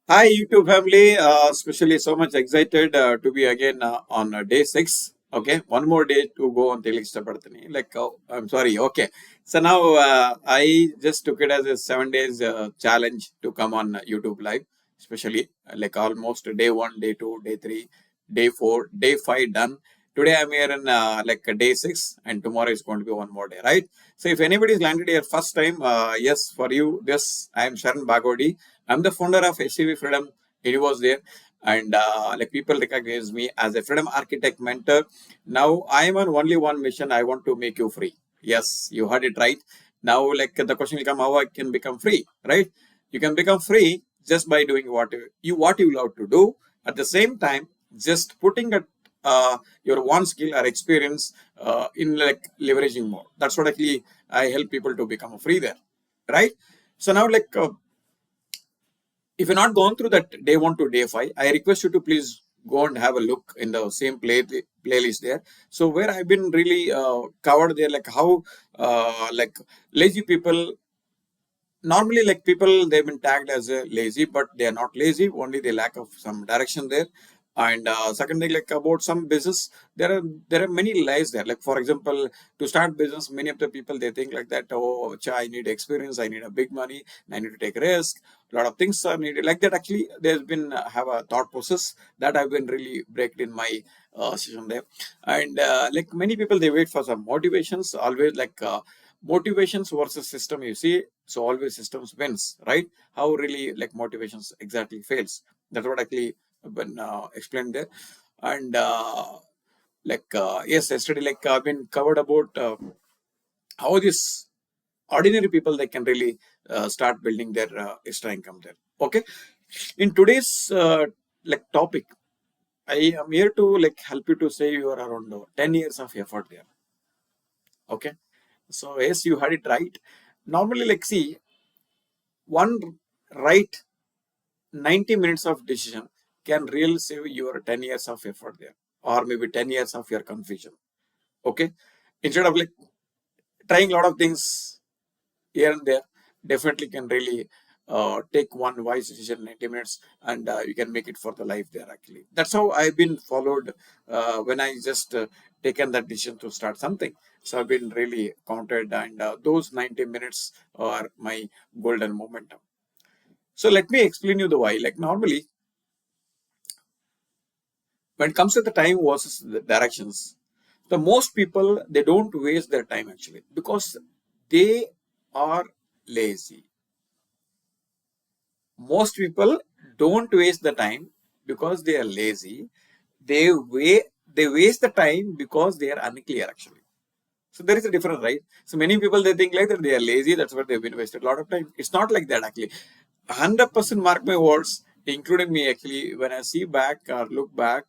Hi, YouTube family. Especially so much excited to be again on day 6. Okay, one more day to go on Telik Istapadtani. I'm sorry. Okay, so now I just took it as a 7 days challenge to come on YouTube live. Especially like almost day 1, day 2, day 3, day 4, day 5 done. Today I'm here in day 6, and tomorrow is going to be one more day, right? So if anybody is landed here first time, yes, for you, yes, I am Sharan Bagodi. I'm the founder of SCV Freedom. He was there, and people recognize me as a freedom architect mentor. Now I am on only one mission. I want to make you free. Yes, you heard it right. Now, the question will come: how I can become free? Right? You can become free just by doing what you love to do. At the same time, just putting your one skill or experience in leveraging more. That's what actually I help people to become free there, right? So now if you're not gone through that day 1 to day 5, I request you to please go and have a look in the same playlist there. So where I've been really covered there, like how lazy people normally, like people, they've been tagged as lazy, but they are not lazy, only they lack of some direction there. And second thing, like about some business, there are many lies there. Like for example, to start business, many of the people, they think like that, oh I need experience, I need a big money, I need to take risk, a lot of things are needed like that. Actually there's been have a thought process that I've been really breaked in my session there. And like many people, they wait for some motivations always, motivations versus system, you see. So always systems wins, right? How really like motivations exactly fails. That's what actually been explained there. And yes, yesterday I've been covered about how this ordinary people, they can really start building their extra income there. Okay, in today's topic, I am here to help you to save your around 10 years of effort there. Okay, so yes, you had it right. Normally, see, one right 90 minutes of decision can really save your 10 years of effort there, or maybe 10 years of your confusion. Okay, instead of trying a lot of things here and there, definitely can really take one wise decision 90 minutes, and you can make it for the life there. Actually, that's how I've been followed when I just taken that decision to start something. So I've been really counted, and those 90 minutes are my golden momentum. So let me explain you the why. Like normally, when it comes to the time versus the directions, the most people, they don't waste their time actually because they are lazy. Most people don't waste the time because they are lazy. They waste the time because they are unclear actually. So there is a difference, right? So many people, they think like that they are lazy. That's what they've been wasted a lot of time. It's not like that actually. 100% mark my words, including me actually. When I see back or look back,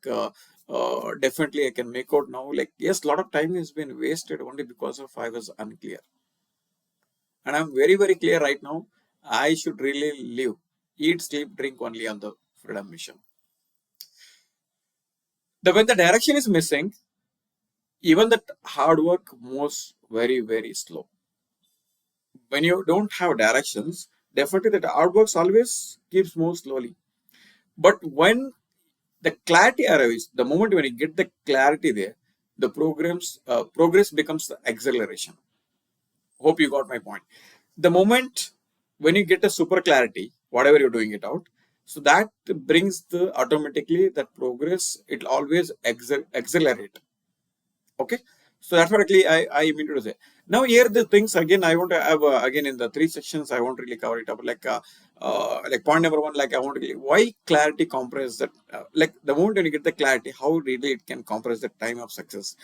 definitely I can make out now. Like yes, a lot of time has been wasted only because of I was unclear, and I'm very very clear right now. I should really live, eat, sleep, drink only on the freedom mission. When the direction is missing, even that hard work moves very very slow. When you don't have directions, definitely that hard work always keeps move slowly. But when the clarity arrives, the moment when you get the clarity there, the progress becomes the acceleration. Hope you got my point. The moment when you get a super clarity, whatever you're doing it out, so that brings the automatically that progress, it always accelerate. Okay, so that's what actually I mean to say. Now here the things again I want to have again in the three sections I want to really cover it up, like point number one, like I want to really, why clarity compress that, like the moment when you get the clarity, how really it can compress the time of success.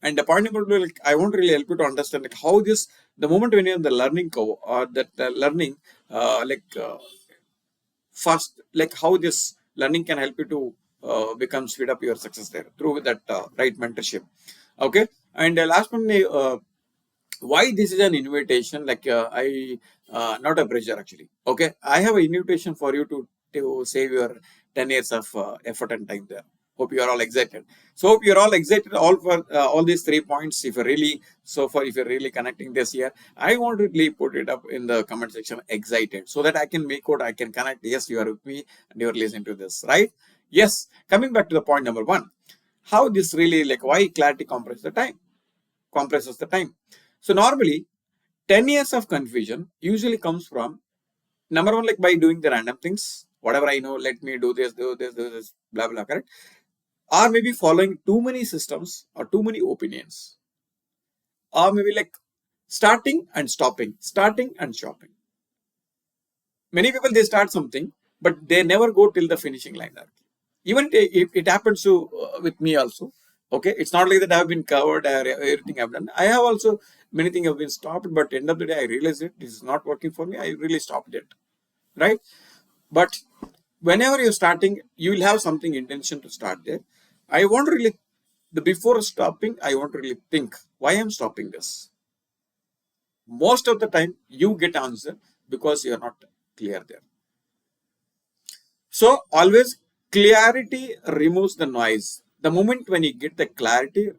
And the point number two, like I want to really help you to understand like how this, the moment when you're in the learning curve or that learning fast, like how this learning can help you to become speed up your success there through that right mentorship. Okay, and last one, why this is an invitation, I not a pressure actually. Okay, I have an invitation for you to save your 10 years of effort and time there. Hope you are all excited. So hope you're all excited all for all these 3 points. If you're really so far, if you're really connecting this here, I want to really put it up in the comment section excited so that I can make out, I can connect. Yes, you are with me and you're listening to this, right? Yes. Coming back to the point number one, how this really like why clarity compresses the time. So normally 10 years of confusion usually comes from number one, like by doing the random things, whatever I know, let me do this, blah blah, correct? Or maybe following too many systems or too many opinions, or maybe like starting and stopping. Many people they start something, but they never go till the finishing line. Even it happens to with me also. Okay, it's not like that I've been covered everything I've done. I have also many things have been stopped, but end of the day I realized it. This is not working for me. I really stopped it, right? But whenever you're starting, you will have something intention to start there. I want to really the before stopping, I want to really think why I'm stopping this. Most of the time, you get answer because you are not clear there. So always clarity removes the noise. The moment when you get the clarity,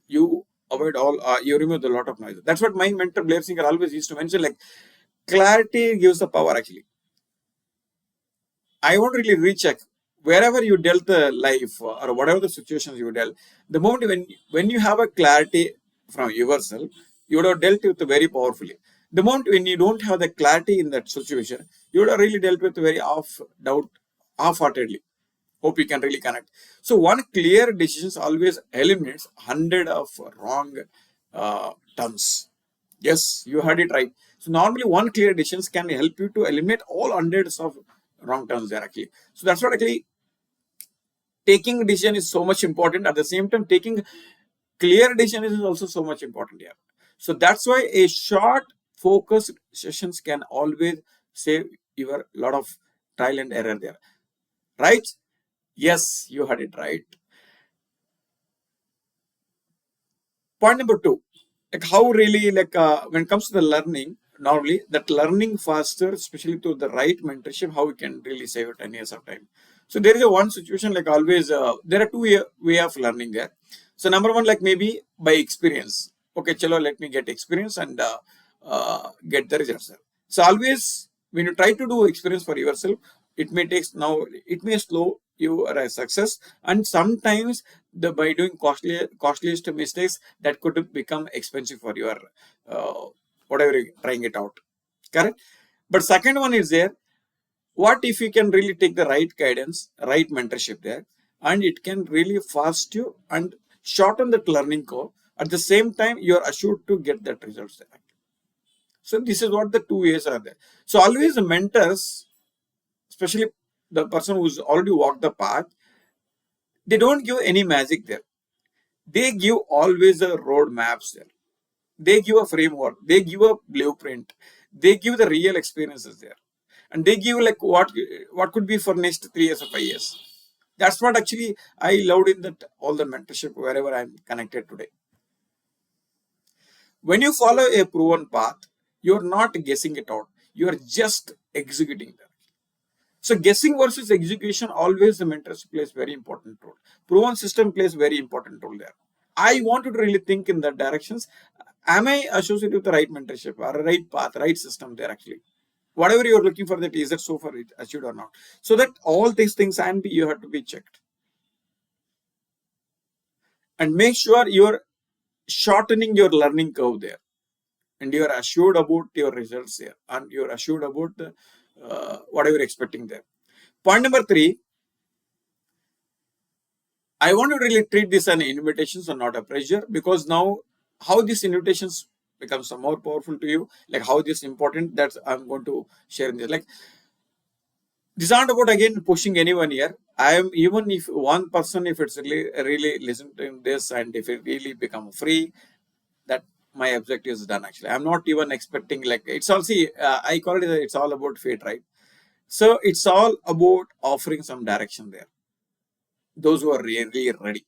you avoid all. You remove a lot of noise. That's what my mentor Blair Singer always used to mention. Like clarity gives the power actually. I want to really recheck wherever you dealt the life or whatever the situations you dealt. The moment when you have a clarity from yourself, you would have dealt with very powerfully. The moment when you don't have the clarity in that situation, you would have really dealt with very half-heartedly. Hope you can really connect. So one clear decision always eliminates 100 of wrong turns. Yes, you heard it right. So normally one clear decision can help you to eliminate all hundreds of wrong turns there actually. So that's what actually taking decision is so much important. At the same time, taking clear decision is also so much important here. So that's why a short focused sessions can always save your lot of trial and error there. Right? Yes, you heard it right. Point number two, like how really like when it comes to the learning, normally that learning faster, especially through the right mentorship, how we can really save 10 years of time. So there is a one situation like always there are two way of learning there. So number one, like maybe by experience. Okay, chalo, let me get experience and get the results. So always when you try to do experience for yourself, it may take now, it may slow your success, and sometimes the by doing costliest mistakes that could become expensive for your uh, whatever you're trying it out, correct? But second one is there, what if you can really take the right guidance, right mentorship there, and it can really fast you and shorten that learning curve. At the same time, you're assured to get that results there. So this is what the two ways are there. So always the mentors, especially the person who's already walked the path, they don't give any magic there. They give always a road maps there. They give a framework. They give a blueprint. They give the real experiences there, and they give like what could be for next 3 years or 5 years. That's what actually I loved in that all the mentorship wherever I'm connected today. When you follow a proven path, you're not guessing it out. You are just executing them. So guessing versus execution, always the mentorship plays very important role. Proven system plays very important role there. I want you to really think in that directions. Am I associated with the right mentorship or right path, right system there actually? Whatever you're looking for, that is that so far it achieved or not? So that all these things and you have to be checked. And make sure you're shortening your learning curve there. And you're assured about your results there. And you're assured about the, whatever you're expecting there. Point number three, I want to really treat this as an invitation, so not a pressure, because now how these invitations become some more powerful to you, like how this important, that I'm going to share in this. Like this aren't about again pushing anyone here. I am, even if one person, if it's really listening to this and if it really become free, that my objective is done actually. I'm not even expecting like it's all see I call it it's all about fate, right? So it's all about offering some direction there. Those who are really ready.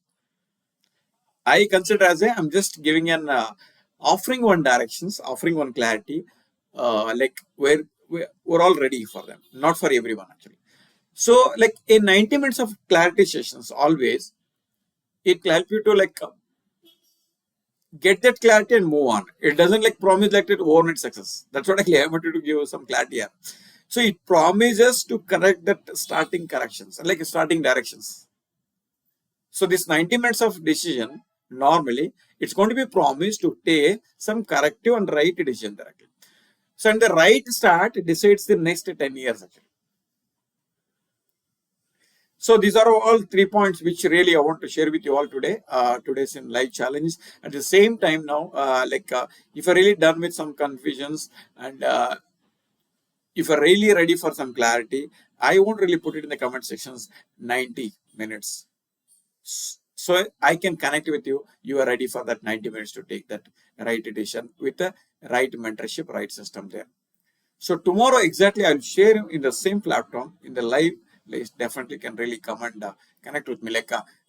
I consider as a I'm just giving an offering one directions, offering one clarity, like we're all ready for them, not for everyone actually. So like in 90 minutes of clarity sessions, always it will help you to like get that clarity and move on. It doesn't like promise like that overnight success. That's what I wanted to give you some clarity here. So it promises to correct that starting corrections, like starting directions. So this 90 minutes of decision, normally it's going to be promised to take some corrective and right decision directly. So and the right start decides the next 10 years actually. So these are all 3 points which really I want to share with you all today. Today's in live challenge. At the same time now, if you're really done with some confusions and if you're really ready for some clarity, I won't really put it in the comment sections 90 minutes. So I can connect with you. You are ready for that 90 minutes to take that right decision with the right mentorship, right system there. So tomorrow exactly I'll share in the same platform in the live. Definitely can really come and connect with me.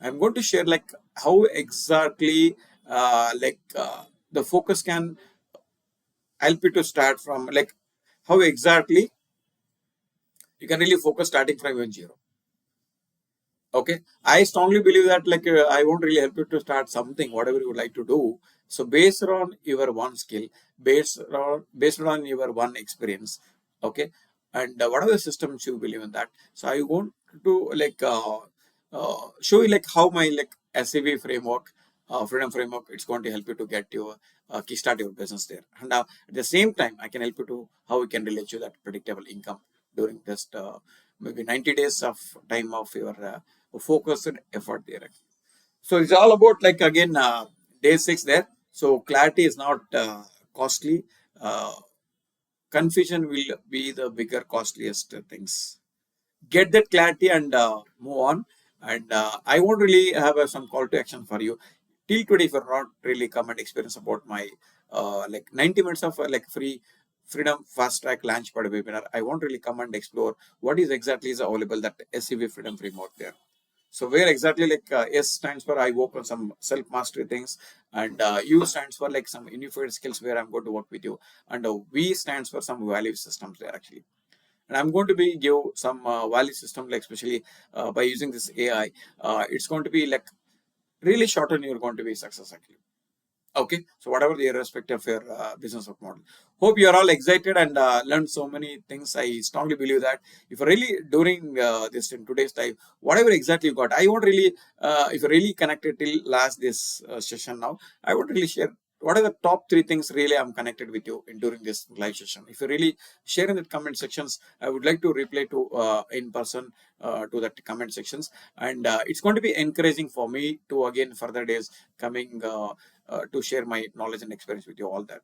I'm going to share like how exactly the focus can help you to start from like how exactly you can really focus starting from even zero. Okay, I strongly believe that I won't really help you to start something, whatever you would like to do. So based on your one skill, based on your one experience, okay, and whatever systems you believe in that. So I want to show you like how my like SAV framework, freedom framework, it's going to help you to get your kickstart your business there. And at the same time, I can help you to how we can relate you that predictable income during this maybe 90 days of time of your focused effort there. So it's all about like again day 6 there. So clarity is not costly. Uh, Confusion will be the bigger costliest things. Get that clarity and move on. And I won't really have some call to action for you till today. If you're not really come and experience about my like 90 minutes of like free freedom fast track launch pad webinar, I won't really come and explore what is exactly is available that SCV freedom framework there. So where exactly like S stands for I work on some self mastery things, and U stands for like some unified skills where I'm going to work with you, and V stands for some value systems there actually. And I'm going to be give some value system like especially by using this AI. It's going to be like really shorten you're going to be success actually. Okay, so whatever the irrespective of your business of model, hope you are all excited and learned so many things. I strongly believe that if you're really during this in today's time, whatever exactly you got, I won't really if you're really connected till last this session now, I would really share what are the top 3 things really I'm connected with you in during this live session. If you really share in the comment sections, I would like to reply to in person to that comment sections, and it's going to be encouraging for me to again further days coming to share my knowledge and experience with you all that.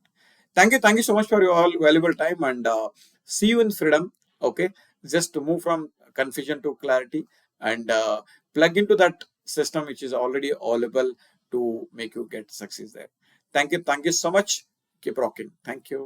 Thank you so much for your all valuable time, and see you in freedom. Okay, just to move from confusion to clarity and plug into that system which is already available to make you get success there. Thank you so much. Keep rocking. Thank you.